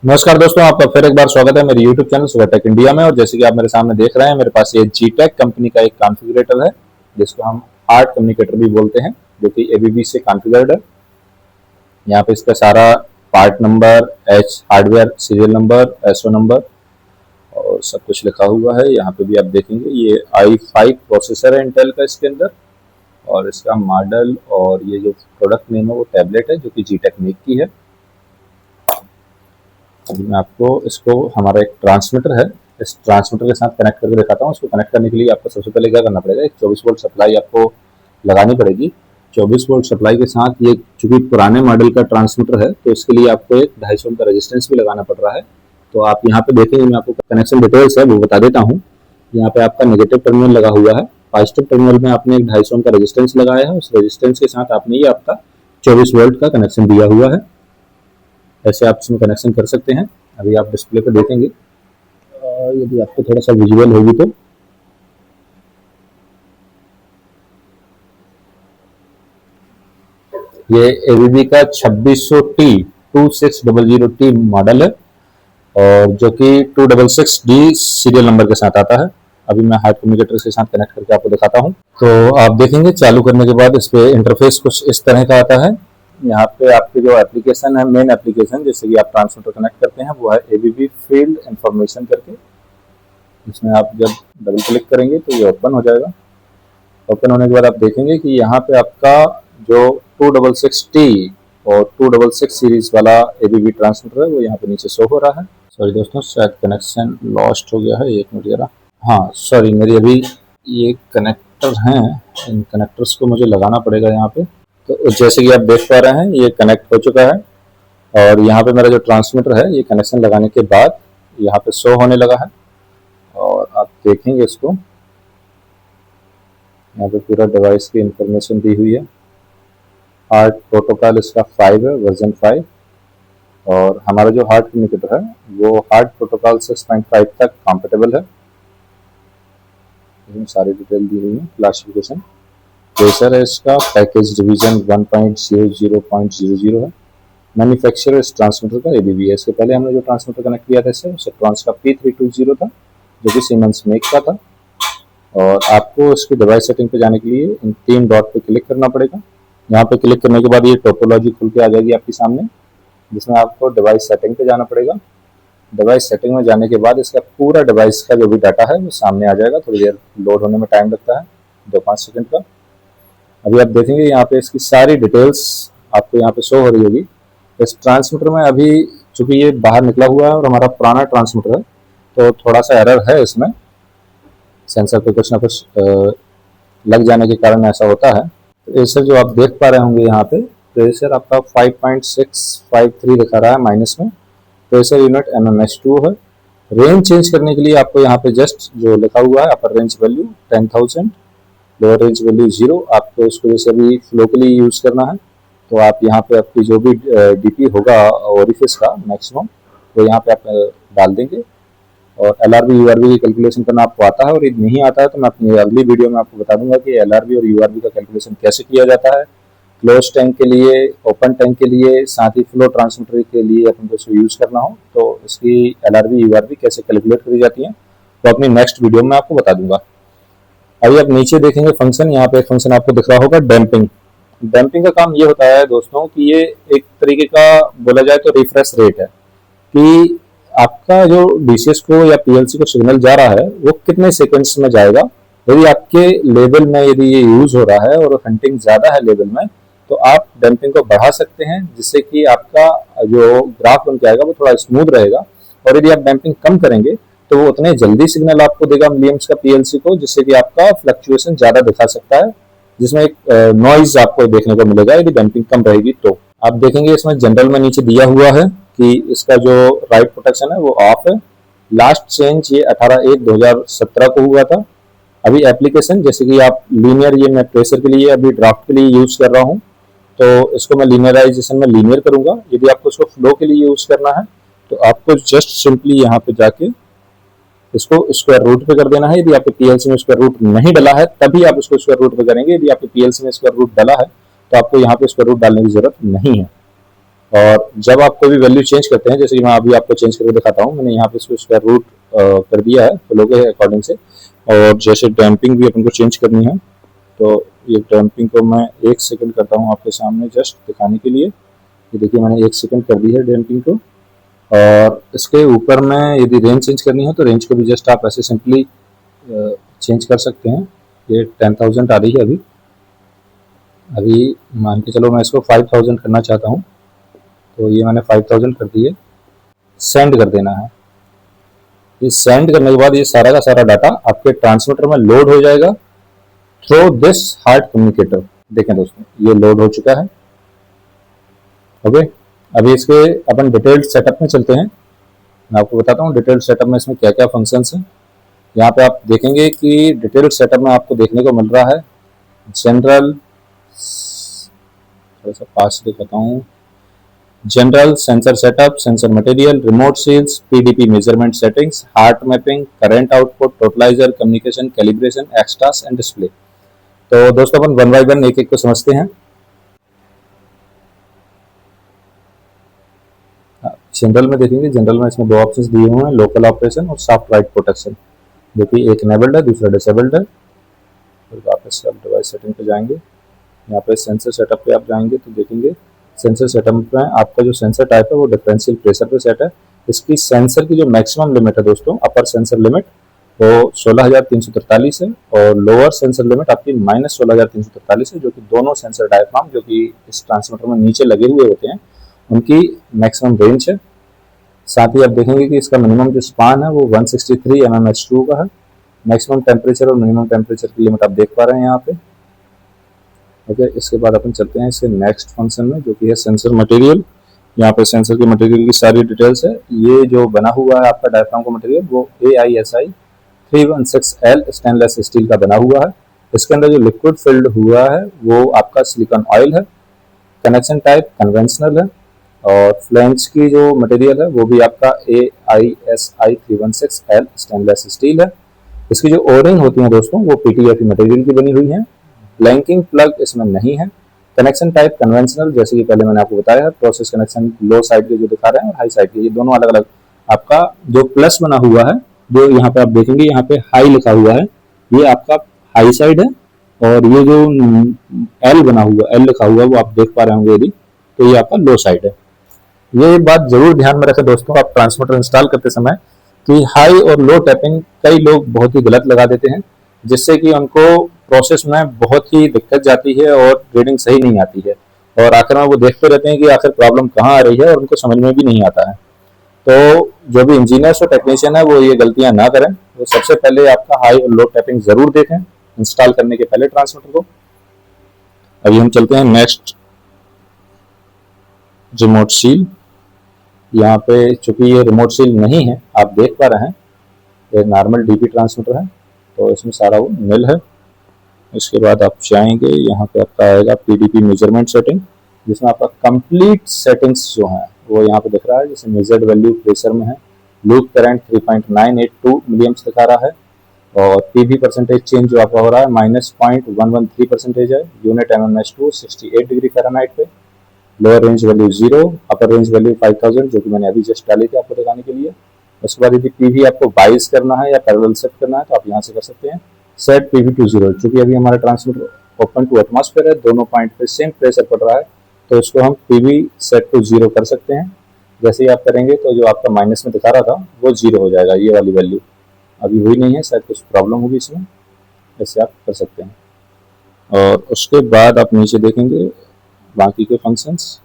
नमस्कार दोस्तों, आपका फिर एक बार स्वागत है मेरे YouTube चैनल सुबहटेक इंडिया में। और जैसे कि आप मेरे सामने देख रहे हैं, मेरे पास ये Gtech कंपनी का एक कॉन्फ़िगरेटर है जिसको हम हार्ड कम्युनिकेटर भी बोलते हैं, जो कि ABB से कॉन्फ़िगर्ड है। यहाँ पे इसका सारा part number, H hardware serial number, SO number और सब कुछ लिखा हुआ है। यहाँ पे भी आप देखेंगे ये i5 प्रोसेसर है इंटेल का इसके अंदर, और इसका मॉडल और ये जो प्रोडक्ट नेम है वो टैबलेट है जो कि Gtech मेक की है। अभी मैं आपको इसको, हमारा एक ट्रांसमीटर है, इस ट्रांसमीटर के साथ कनेक्ट करके दिखाता हूँ। इसको कनेक्ट करने के लिए आपको सबसे पहले क्या करना पड़ेगा, एक 24 वोल्ट सप्लाई आपको लगानी पड़ेगी। 24 वोल्ट सप्लाई के साथ ये चूंकि पुराने मॉडल का ट्रांसमीटर है तो इसके लिए आपको एक 250 ओम का रेजिस्टेंस भी लगाना पड़ रहा है। तो आप यहाँ पे देखेंगे, मैं आपको कनेक्शन डिटेल्स है वो बता देता हूँ। यहाँ पे आपका नेगेटिव टर्मिनल लगा हुआ है, पॉजिटिव टर्मिनल में आपने एक 250 ओम का रेजिस्टेंस लगाया है। उस रेजिस्टेंस के साथ आपने ये आपका 24 वोल्ट का कनेक्शन दिया हुआ है। ऐसे आप इसमें कनेक्शन कर सकते हैं। अभी आप डिस्प्ले पर देखेंगे, यदि आपको थोड़ा सा विजुअल होगी तो ये ABB का 2600T मॉडल है और जो कि 266D सीरियल नंबर के साथ आता है। अभी मैं हार्ड कम्युनिकेटर के साथ कनेक्ट करके आपको दिखाता हूँ। तो आप देखेंगे चालू करने के बाद इस पे इंटरफेस कुछ इस तरह का आता है। यहाँ पे आपकी जो एप्लीकेशन है, मेन एप्लीकेशन जैसे कि आप ट्रांसमीटर कनेक्ट करते हैं, वो है ABB फील्ड इंफॉर्मेशन करके। इसमें आप जब डबल क्लिक करेंगे तो ये ओपन हो जाएगा। ओपन होने के बाद आप देखेंगे कि यहाँ पे आपका जो 266T और 266 सीरीज वाला ABB ट्रांसमीटर है वो यहाँ पे नीचे शो हो रहा है। सॉरी दोस्तों, शायद कनेक्शन लॉस्ट हो गया है, एक मिनट जरा। हाँ सॉरी, मेरी अभी ये कनेक्टर हैं, इन कनेक्टर्स को मुझे लगाना पड़ेगा यहाँ पे। तो जैसे कि आप देख पा रहे हैं ये कनेक्ट हो चुका है और यहाँ पे मेरा जो ट्रांसमीटर है ये कनेक्शन लगाने के बाद यहाँ पे शो होने लगा है। और आप देखेंगे इसको, यहाँ पे पूरा डिवाइस की इंफॉर्मेशन दी हुई है। हार्ट प्रोटोकॉल इसका 5 है, वर्जन 5। और हमारा जो हार्ट कम्युनिकेटर है वो हार्ट प्रोटोकॉल 6.5 तक कंपेटेबल है। इसमें सारी डिटेल दी हुई है, क्लासिफिकेशन। प्रेशर है इसका, पैकेज डिवीजन 1.00.00 है। मैन्युफैक्चरर इस ट्रांसमीटर का ABB है। इसके पहले हमने जो ट्रांसमीटर कनेक्ट किया था इससे ट्रांस का P320 था जो कि सीमेंस मेक का था। और आपको इसकी डिवाइस सेटिंग पे जाने के लिए इन 3 डॉट पे क्लिक करना पड़ेगा। यहाँ पे क्लिक करने के बाद ये टोपोलॉजी खुल के आ जाएगी आपके सामने, जिसमें आपको डिवाइस सेटिंग पे जाना पड़ेगा। डिवाइस सेटिंग में जाने के बाद इसका पूरा डिवाइस का जो भी डाटा है वो सामने आ जाएगा। थोड़ी देर लोड होने में टाइम लगता है, 2-5 सेकंड का। अभी आप देखेंगे यहाँ पे इसकी सारी डिटेल्स आपको यहाँ पे शो हो रही होगी। इस ट्रांसमीटर में अभी चूंकि ये बाहर निकला हुआ है और हमारा पुराना ट्रांसमीटर है तो थोड़ा सा एरर है इसमें, सेंसर पे कुछ ना कुछ लग जाने के कारण ऐसा होता है। तो प्रेशर जो आप देख पा रहे होंगे यहाँ पे, प्रेशर आपका 5.653 दिखा रहा है माइनस में। प्रेशर यूनिट MMS2 है। रेंज चेंज करने के लिए आपको यहाँ पे जस्ट जो लिखा हुआ है अपर range value 10,000, lower range value 0। आपको इसको जैसे अभी फ्लो के लिए यूज़ करना है तो आप यहाँ पे आपकी जो भी DP होगा ओरिफिस का मैक्सिमम वो यहाँ पे आप डाल देंगे। और LRB URB की कैलकुलेशन करना आपको आता है, और यदि नहीं आता है तो मैं अपनी अगली वीडियो में आपको बता दूंगा कि LRB और URB का कैलकुलेशन कैसे किया जाता है। क्लोज टैंक के लिए, ओपन टैंक के लिए, साथ ही फ्लो ट्रांसमीटर के लिए अपन को इसको यूज़ करना हो तो इसकी LRB URB कैसे कैलकुलेट करी जाती है तो अपनी नेक्स्ट वीडियो में आपको बता दूंगा। अभी आप नीचे देखेंगे फंक्शन, यहाँ पे एक फंक्शन आपको दिख रहा होगा, डैम्पिंग। डैम्पिंग का काम ये होता है दोस्तों कि ये एक तरीके का बोला जाए तो रिफ्रेश रेट है कि आपका जो DCS को या PLC को सिग्नल जा रहा है वो कितने सेकंड्स में जाएगा। यदि आपके लेवल में यदि ये यूज हो रहा है और हंटिंग ज्यादा है लेवल में तो आप डैम्पिंग को बढ़ा सकते हैं, जिससे कि आपका जो ग्राफ बन के आएगा वो थोड़ा स्मूथ रहेगा। और यदि आप डैम्पिंग कम करेंगे तो वो उतने जल्दी सिग्नल आपको देगा मिलियम्स का PLC को, जिससे कि आपका फ्लक्चुएशन ज्यादा दिखा सकता है, जिसमें एक नॉइज आपको देखने को मिलेगा यदि डैम्पिंग कम रहेगी तो। आप देखेंगे इसमें जनरल में नीचे दिया हुआ है कि इसका जो राइट प्रोटेक्शन है वो ऑफ है। लास्ट चेंज ये 18/1/2017 को हुआ था। अभी एप्लीकेशन जैसे कि आप लीनियर, ये मैं प्रेशर के लिए अभी ड्राफ्ट के लिए यूज कर रहा हूँ तो इसको मैं लीनियराइजेशन में लीनियर करूंगा। यदि आपको इसको फ्लो के लिए यूज करना है तो आपको जस्ट सिंपली यहाँ पे जाके इसको स्क्वायर रूट पे कर देना है। यदि आपके PLC में स्क्वायर रूट नहीं डला है तभी आप इसको स्क्वायर रूट पे करेंगे। यदि आपके PLC में स्क्वायर रूट डला है तो आपको यहाँ पे स्क्वायर रूट डालने की जरूरत नहीं है। और जब आप कोई भी वैल्यू चेंज करते हैं, जैसे कि मैं अभी आपको चेंज करके दिखाता हूँ, मैंने यहाँ पे इसको स्क्वायर रूट कर दिया है फ्लो के अकॉर्डिंग से। और जैसे डैम्पिंग भी अपन को चेंज करनी है, तो ये डैम्पिंग को मैं 1 सेकंड करता हूँ आपके सामने जस्ट दिखाने के लिए। ये देखिए मैंने 1 सेकंड कर दी है डैम्पिंग को। और इसके ऊपर में यदि रेंज चेंज करनी है तो रेंज को भी जस्ट आप ऐसे सिंपली चेंज कर सकते हैं। ये 10,000 आ रही है अभी मान के चलो मैं इसको 5,000 करना चाहता हूँ, तो ये मैंने 5,000 कर दी है। सेंड कर देना है। ये सेंड करने के बाद ये सारा का सारा डाटा आपके ट्रांसमीटर में लोड हो जाएगा थ्रू दिस हार्ट कम्युनिकेटर। देखें दोस्तों, ये लोड हो चुका है। ओके, अभी इसके अपन डिटेल्ड सेटअप में चलते हैं। मैं आपको बताता हूँ डिटेल्ड सेटअप में इसमें क्या क्या फंक्शंस हैं। यहाँ पे आप देखेंगे कि डिटेल्ड सेटअप में आपको देखने को मिल रहा है जनरल, थोड़ा सा पास दिखाता हूँ, general, sensor setup, sensor material, remote seals, PDP measurement settings, HART mapping, current output, totalizer, communication, calibration, extras and display. तो दोस्तों अपन वन बाय वन एक एक को समझते हैं। जनरल में देखेंगे, जनरल में इसमें 2 ऑप्शंस दिए हुए हैं, लोकल ऑपरेशन और सॉफ्ट राइट प्रोटेक्शन, जो कि एक इनेबल्ड है, दूसरा डिसेबल्ड है। फिर वापस आप डिवाइस सेटिंग पे जाएंगे, यहाँ पे सेंसर सेटअप पे आप जाएंगे तो देखेंगे सेंसर सेटअप में आपका जो सेंसर टाइप है वो डिफरेंशियल प्रेशर पे सेट है। इसकी सेंसर की जो मैक्सिमम लिमिट है दोस्तों, अपर सेंसर लिमिट वो 16,343 है और लोअर सेंसर लिमिट आपकी -16,343 है, जो कि दोनों सेंसर डायफ्राम जो कि इस ट्रांसमीटर में नीचे लगे हुए होते हैं उनकी मैक्सिमम रेंज है। साथ ही आप देखेंगे कि इसका मिनिमम जो स्पान है वो 163 mmH2 का है। मैक्सिमम टेम्परेचर और मिनिमम टेम्परेचर की लिमिट आप देख पा रहे हैं यहाँ पे। ओके, इसके बाद अपन चलते हैं इसके नेक्स्ट फंक्शन में, जो कि है सेंसर मटेरियल। यहाँ पे सेंसर के मटेरियल की सारी डिटेल्स है। ये जो बना हुआ है आपका डायफ्राम का मटेरियल वो AISI 316L स्टेनलेस स्टील का बना हुआ है। इसके अंदर जो लिक्विड फिल्ड हुआ है वो आपका सिलिकॉन ऑयल है। कनेक्शन टाइप कन्वेंशनल है और फ्लैंज की जो मटेरियल है वो भी आपका AISI 316L स्टेनलेस स्टील है। इसकी जो ओरिंग होती है दोस्तों वो PTFE मटेरियल की बनी हुई है। ब्लैंकिंग प्लग इसमें नहीं है। कनेक्शन टाइप कन्वेंशनल, जैसे कि पहले मैंने आपको बताया है, प्रोसेस कनेक्शन लो साइड के जो दिखा रहे हैं और हाई साइड के, ये दोनों अलग अलग। आपका जो प्लस बना हुआ है, जो यहाँ पे आप देखेंगे यहाँ पे हाई लिखा हुआ है, ये आपका हाई साइड है। और ये जो एल बना हुआ, एल लिखा हुआ है, वो आप देख पा रहे होंगे यदि, तो ये आपका लो साइड है। ये बात जरूर ध्यान में रखें दोस्तों आप ट्रांसमीटर इंस्टॉल करते समय कि हाई और लो टैपिंग कई लोग बहुत ही गलत लगा देते हैं, जिससे कि उनको प्रोसेस में बहुत ही दिक्कत जाती है और रीडिंग सही नहीं आती है और आखिर में वो देखते रहते हैं कि आखिर प्रॉब्लम कहाँ आ रही है और उनको समझ में भी नहीं आता है। तो जो भी इंजीनियर्स और टेक्नीशियन है वो ये गलतियां ना करें। वो सबसे पहले आपका हाई और लो टैपिंग जरूर देखें इंस्टॉल करने के पहले ट्रांसमीटर को। अभी हम चलते हैं नेक्स्ट, रिमोट सील। यहाँ पे चूंकि ये रिमोट सील नहीं है, आप देख पा रहे हैं ये नॉर्मल डीपी ट्रांसमीटर है, तो इसमें सारा वो नील है। इसके बाद आप जाएंगे, यहाँ पे आपका आएगा PDP मेजरमेंट सेटिंग, जिसमें आपका कंप्लीट सेटिंग्स जो है वो यहाँ पे दिख रहा है। जैसे मेजर्ड वैल्यू प्रेशर में है, लूप करंट 3.982 मिलियम्स दिखा रहा है और PV परसेंटेज चेंज जो आपका हो रहा है -0.113% है। यूनिट mmH2 68 डिग्री फ़ारेनहाइट पे। लोअर रेंज वैल्यू 0, अपर रेंज वैल्यू 5000, जो कि मैंने अभी जस्ट डाली थी आपको दिखाने के लिए। उसके बाद यदि PV आपको बाइस करना है या पैरेलल सेट करना है तो आप यहाँ से कर सकते हैं सेट PV to 0। चूंकि अभी हमारा ट्रांसमीटर ओपन टू एटमॉस्फेयर है, दोनों पॉइंट पे सेम प्रेशर पड़ रहा है, तो इसको हम PV सेट टू 0 कर सकते हैं। जैसे ही आप करेंगे तो जो आपका माइनस में दिखा रहा था वो 0 हो जाएगा। ये वाली वैल्यू अभी हुई नहीं है, शायद कुछ प्रॉब्लम होगी इसमें, ऐसे आप कर सकते हैं। और उसके बाद आप नीचे देखेंगे बाकी के फंक्शंस,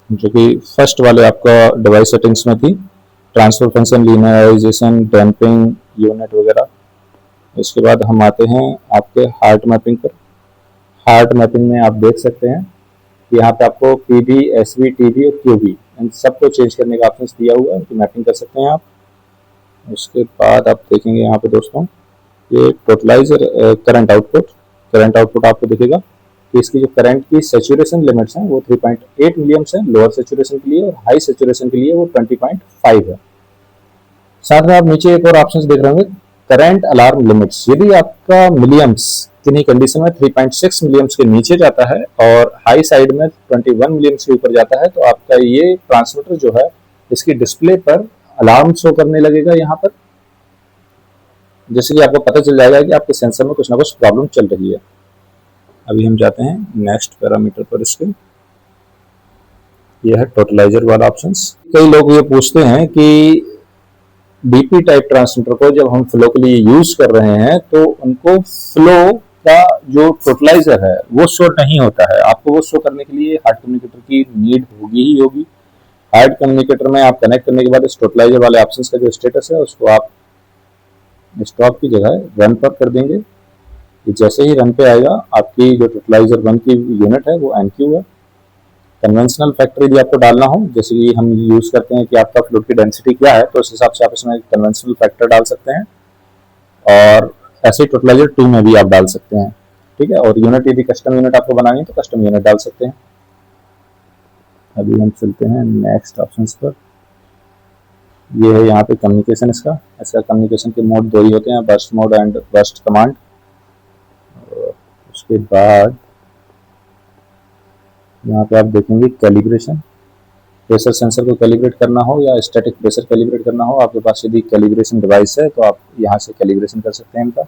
जो कि फर्स्ट वाले आपका डिवाइस सेटिंग्स में थी, transfer function, linearisation, damping unit वगैरह। इसके बाद हम आते हैं आपके हार्ट मैपिंग पर। हार्ट मैपिंग में आप देख सकते हैं कि यहाँ पे आपको PB, SV, TB और QB इन सबको चेंज करने का ऑप्शन दिया हुआ है, उनकी मैपिंग कर सकते हैं आप। उसके बाद आप देखेंगे यहाँ पे दोस्तों ये टोटलाइजर करंट आउटपुट आपको दिखेगा कि इसकी जो करंट की सैचुरेशन लिमिट्स हैं वो 3.8 मिलियम्स है लोअर सैचुरेशन के लिए और हाई सैचुरेशन के लिए वो 20.5 है। साथ में आप नीचे एक और ऑप्शन देख रहे होंगे, करंट अलार्म लिमिट्स। यदि आपका मिलियम्स किन्हीं कंडीशन में 3.6 मिलियम्स के नीचे जाता है और हाई साइड में 21 मिलियम्स के ऊपर जाता है तो आपका ये ट्रांसमीटर जो है इसकी डिस्प्ले पर अलार्म शो करने लगेगा यहाँ पर, जैसे कि आपको पता चल जाएगा कि आपके सेंसर में कुछ ना कुछ प्रॉब्लम चल रही है। अभी हम जाते हैं नेक्स्ट पैरामीटर पर इसके। यह है टोटलाइजर वाला ऑप्शंस। कई लोग ये पूछते हैं कि डीपी टाइप ट्रांसमीटर को जब हम फ्लो के लिए यूज कर रहे हैं तो उनको फ्लो का जो टोटलाइजर है वो शो नहीं होता है। आपको वो शो करने के लिए हार्ड कम्युनिकेटर की नीड होगी ही होगी। हार्ड कम्युनिकेटर में आप कनेक्ट करने के बाद इस टोटलाइजर वाले ऑप्शंस का जो स्टेटस है उसको आप स्टॉप की जगह रन पर कर देंगे। जैसे ही रन पे आएगा आपकी जो टोटलाइजर 1 की यूनिट है वो NQ है। कन्वेंशनल फैक्टर यदि आपको डालना हो, जैसे कि हम यूज करते हैं कि आपका फ्लूइड की डेंसिटी क्या है तो उस हिसाब से आप इसमें कन्वेंशनल फैक्टर डाल सकते हैं और ऐसे टोटलाइजर 2 में भी आप डाल सकते हैं। ठीक है, और यूनिट यदि कस्टम यूनिट आपको बनानी है तो कस्टम यूनिट डाल सकते हैं। अभी हम चलते हैं नेक्स्ट ऑप्शंस पर। ये है यहाँ पे कम्युनिकेशन इसका कम्युनिकेशन के मोड 2 ही होते हैं, burst mode and burst command. उसके बाद यहाँ पे आप देखेंगे कैलिब्रेशन। प्रेशर सेंसर को कैलिब्रेट करना हो या स्टैटिक प्रेशर कैलिब्रेट करना हो, आपके पास यदि कैलिब्रेशन डिवाइस है तो आप यहाँ से कैलिब्रेशन कर सकते हैं इनका।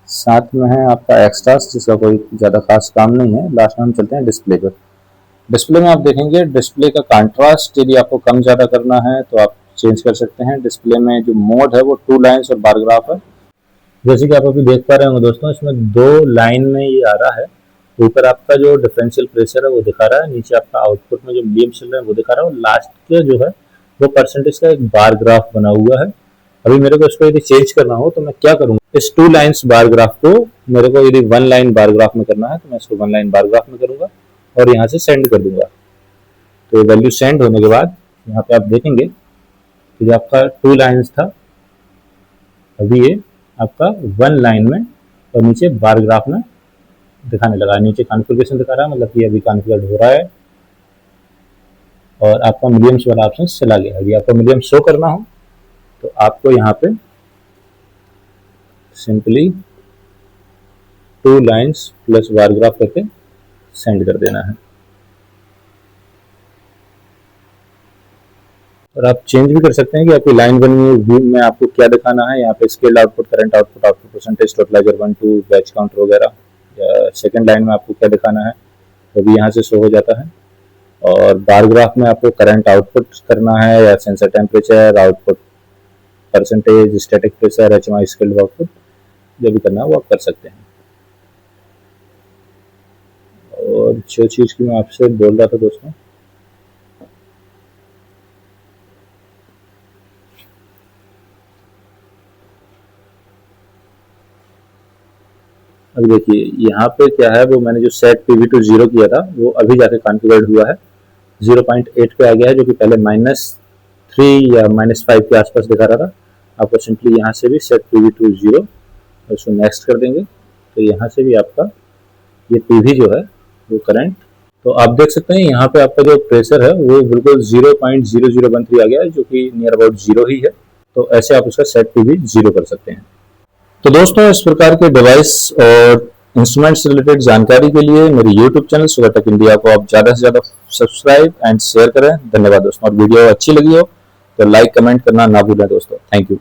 साथ में है आपका एक्स्ट्रास जिसका कोई ज़्यादा खास काम नहीं है। लास्ट में हम चलते हैं डिस्प्ले पर। डिस्प्ले में आप देखेंगे डिस्प्ले का कंट्रास्ट यदि आपको कम ज़्यादा करना है तो आप चेंज कर सकते हैं। डिस्प्ले में जो मोड है वो 2 लाइन्स और बार ग्राफ है। जैसे कि आप अभी देख पा रहे होंगे दोस्तों, इसमें 2 लाइन में ये आ रहा है। ऊपर आपका जो डिफरेंशियल प्रेशर है वो दिखा रहा है, नीचे आपका आउटपुट में जो मिलियम चल रहा है वो दिखा रहा है और लास्ट के जो है वो परसेंटेज का एक बार ग्राफ बना हुआ है। अभी मेरे को इसको यदि चेंज करना हो तो मैं क्या करूँगा, इस 2 लाइन्स बार ग्राफ को मेरे को यदि 1 लाइन बार ग्राफ में करना है तो मैं इसको 1 लाइन बार ग्राफ में करूँगा और यहाँ से सेंड कर दूंगा। तो वैल्यू सेंड होने के बाद यहाँ पे आप देखेंगे कि जो आपका 2 लाइन्स था अभी ये आपका 1 लाइन में और नीचे बार ग्राफ में दिखाने लगा। नीचे कॉन्फ़िगरेशन दिखा रहा है, मतलब कि अभी कॉन्फ़िगर हो रहा है और आपका मिलियम्स वाला ऑप्शन चला गया। यदि आपको मिलियम शो करना हो तो आपको यहाँ पे simply 2 lines plus bar graph करके सेंड कर देना है। और आप चेंज भी कर सकते हैं कि आपकी लाइन 1 में आपको क्या दिखाना है। यहाँ पे scale output, current output, output percentage, totaliser 1 2, batch counter वगैरह, या सेकंड लाइन में आपको क्या दिखाना है वो भी यहाँ से शो हो जाता है। और बार ग्राफ में आपको करंट आउटपुट करना है या sensor temperature, output percentage, static pressure, HMI scaled output, जो भी करना है वो आप कर सकते हैं। और जो चीज़ की मैं आपसे बोल रहा था दोस्तों, अब देखिए यहाँ पे क्या है, वो मैंने जो सेट PV to 0 किया था वो अभी जाके कॉन्फ़िगर्ड हुआ है, 0.8 पे आ गया है, जो कि पहले -3 या -5 के आसपास दिखा रहा था। आपको सिंपली यहाँ से भी सेट PV to 0 उसको नेक्स्ट कर देंगे तो यहाँ से भी आपका ये PV जो है वो करंट, तो आप देख सकते हैं यहाँ पे आपका जो प्रेशर है वो बिल्कुल 0.0013 आ गया है, जो कि नियर अबाउट 0 ही है। तो ऐसे आप उसका सेट PV 0 कर सकते हैं। तो दोस्तों इस प्रकार के डिवाइस और इंस्ट्रूमेंट से रिलेटेड जानकारी के लिए मेरे YouTube चैनल सुगरटेक इंडिया को आप ज़्यादा से ज़्यादा सब्सक्राइब एंड शेयर करें। धन्यवाद दोस्तों। और वीडियो अच्छी लगी हो तो लाइक कमेंट करना ना भूलें दोस्तों। Thank you.